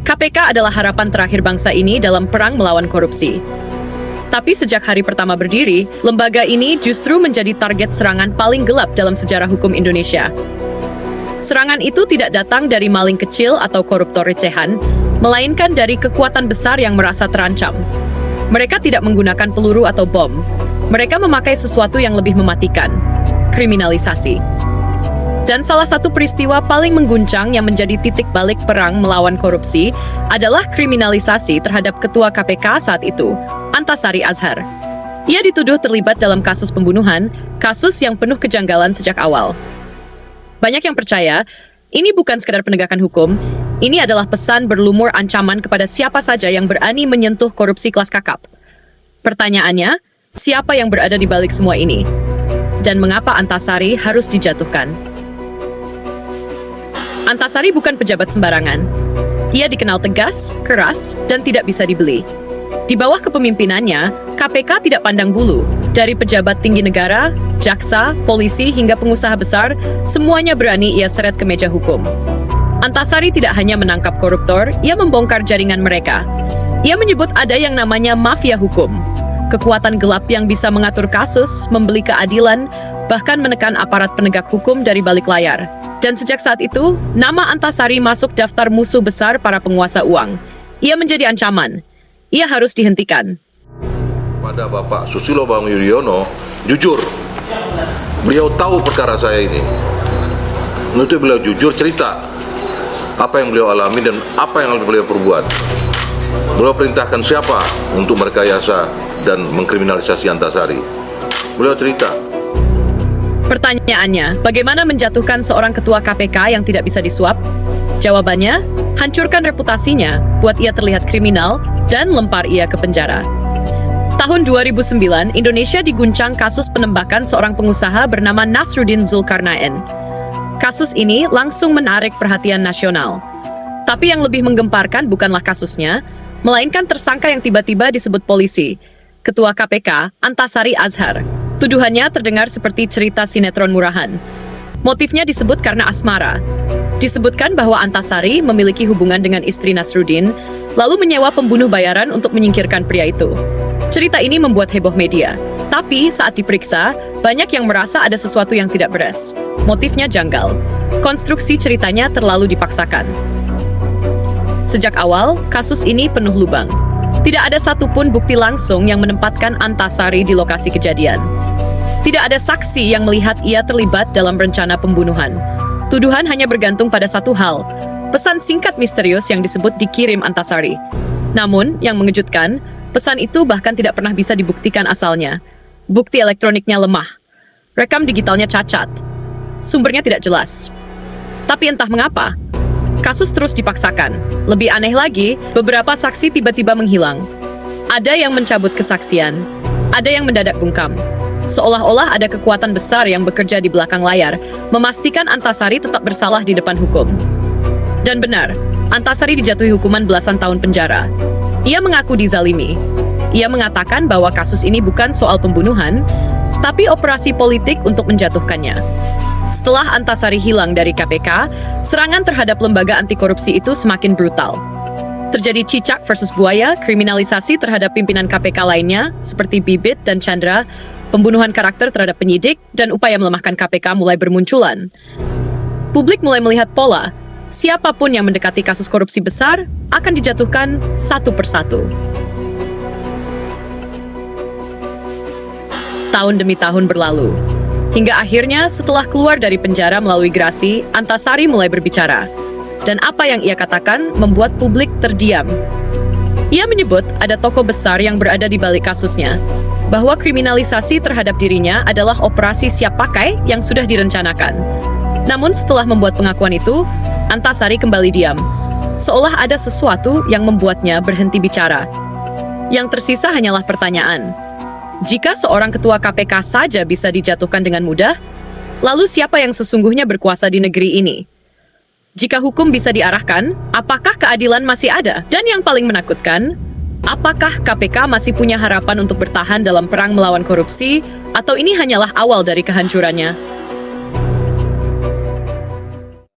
KPK adalah harapan terakhir bangsa ini dalam perang melawan korupsi. Tapi sejak hari pertama berdiri, lembaga ini justru menjadi target serangan paling gelap dalam sejarah hukum Indonesia. Serangan itu tidak datang dari maling kecil atau koruptor recehan, melainkan dari kekuatan besar yang merasa terancam. Mereka tidak menggunakan peluru atau bom. Mereka memakai sesuatu yang lebih mematikan, kriminalisasi. Dan salah satu peristiwa paling mengguncang yang menjadi titik balik perang melawan korupsi adalah kriminalisasi terhadap Ketua KPK saat itu, Antasari Azhar. Ia dituduh terlibat dalam kasus pembunuhan, kasus yang penuh kejanggalan sejak awal. Banyak yang percaya, ini bukan sekadar penegakan hukum, ini adalah pesan berlumur ancaman kepada siapa saja yang berani menyentuh korupsi kelas kakap. Pertanyaannya, siapa yang berada di balik semua ini? Dan mengapa Antasari harus dijatuhkan? Antasari bukan pejabat sembarangan. Ia dikenal tegas, keras, dan tidak bisa dibeli. Di bawah kepemimpinannya, KPK tidak pandang bulu. Dari pejabat tinggi negara, jaksa, polisi, hingga pengusaha besar, semuanya berani ia seret ke meja hukum. Antasari tidak hanya menangkap koruptor, ia membongkar jaringan mereka. Ia menyebut ada yang namanya mafia hukum. Kekuatan gelap yang bisa mengatur kasus, membeli keadilan, bahkan menekan aparat penegak hukum dari balik layar. Dan sejak saat itu, nama Antasari masuk daftar musuh besar para penguasa uang. Ia menjadi ancaman. Ia harus dihentikan. Pada Bapak Susilo Bambang Yudhoyono, jujur, beliau tahu perkara saya ini. Menurut beliau jujur cerita apa yang beliau alami dan apa yang beliau perbuat. Beliau perintahkan siapa untuk merekayasa dan mengkriminalisasi Antasari. Beliau cerita. Pertanyaannya, bagaimana menjatuhkan seorang ketua KPK yang tidak bisa disuap? Jawabannya, hancurkan reputasinya, buat ia terlihat kriminal, dan lempar ia ke penjara. Tahun 2009, Indonesia diguncang kasus penembakan seorang pengusaha bernama Nasruddin Zulkarnaen. Kasus ini langsung menarik perhatian nasional. Tapi yang lebih menggemparkan bukanlah kasusnya, melainkan tersangka yang tiba-tiba disebut polisi, Ketua KPK, Antasari Azhar. Tuduhannya terdengar seperti cerita sinetron murahan. Motifnya disebut karena asmara. Disebutkan bahwa Antasari memiliki hubungan dengan istri Nasruddin, lalu menyewa pembunuh bayaran untuk menyingkirkan pria itu. Cerita ini membuat heboh media. Tapi saat diperiksa, banyak yang merasa ada sesuatu yang tidak beres. Motifnya janggal. Konstruksi ceritanya terlalu dipaksakan. Sejak awal, kasus ini penuh lubang. Tidak ada satupun bukti langsung yang menempatkan Antasari di lokasi kejadian. Tidak ada saksi yang melihat ia terlibat dalam rencana pembunuhan. Tuduhan hanya bergantung pada satu hal, pesan singkat misterius yang disebut dikirim Antasari. Namun, yang mengejutkan, pesan itu bahkan tidak pernah bisa dibuktikan asalnya. Bukti elektroniknya lemah. Rekam digitalnya cacat. Sumbernya tidak jelas. Tapi entah mengapa, kasus terus dipaksakan. Lebih aneh lagi, beberapa saksi tiba-tiba menghilang. Ada yang mencabut kesaksian, ada yang mendadak bungkam. Seolah-olah ada kekuatan besar yang bekerja di belakang layar, memastikan Antasari tetap bersalah di depan hukum. Dan benar, Antasari dijatuhi hukuman belasan tahun penjara. Ia mengaku dizalimi. Ia mengatakan bahwa kasus ini bukan soal pembunuhan, tapi operasi politik untuk menjatuhkannya. Setelah Antasari hilang dari KPK, serangan terhadap lembaga anti korupsi itu semakin brutal. Terjadi cicak versus buaya, kriminalisasi terhadap pimpinan KPK lainnya, seperti Bibit dan Chandra, pembunuhan karakter terhadap penyidik, dan upaya melemahkan KPK mulai bermunculan. Publik mulai melihat pola, siapapun yang mendekati kasus korupsi besar akan dijatuhkan satu persatu. Tahun demi tahun berlalu. Hingga akhirnya setelah keluar dari penjara melalui gerasi, Antasari mulai berbicara. Dan apa yang ia katakan membuat publik terdiam. Ia menyebut ada tokoh besar yang berada di balik kasusnya, bahwa kriminalisasi terhadap dirinya adalah operasi siap pakai yang sudah direncanakan. Namun setelah membuat pengakuan itu, Antasari kembali diam. Seolah ada sesuatu yang membuatnya berhenti bicara. Yang tersisa hanyalah pertanyaan. Jika seorang ketua KPK saja bisa dijatuhkan dengan mudah, lalu siapa yang sesungguhnya berkuasa di negeri ini? Jika hukum bisa diarahkan, apakah keadilan masih ada? Dan yang paling menakutkan, apakah KPK masih punya harapan untuk bertahan dalam perang melawan korupsi, atau ini hanyalah awal dari kehancurannya?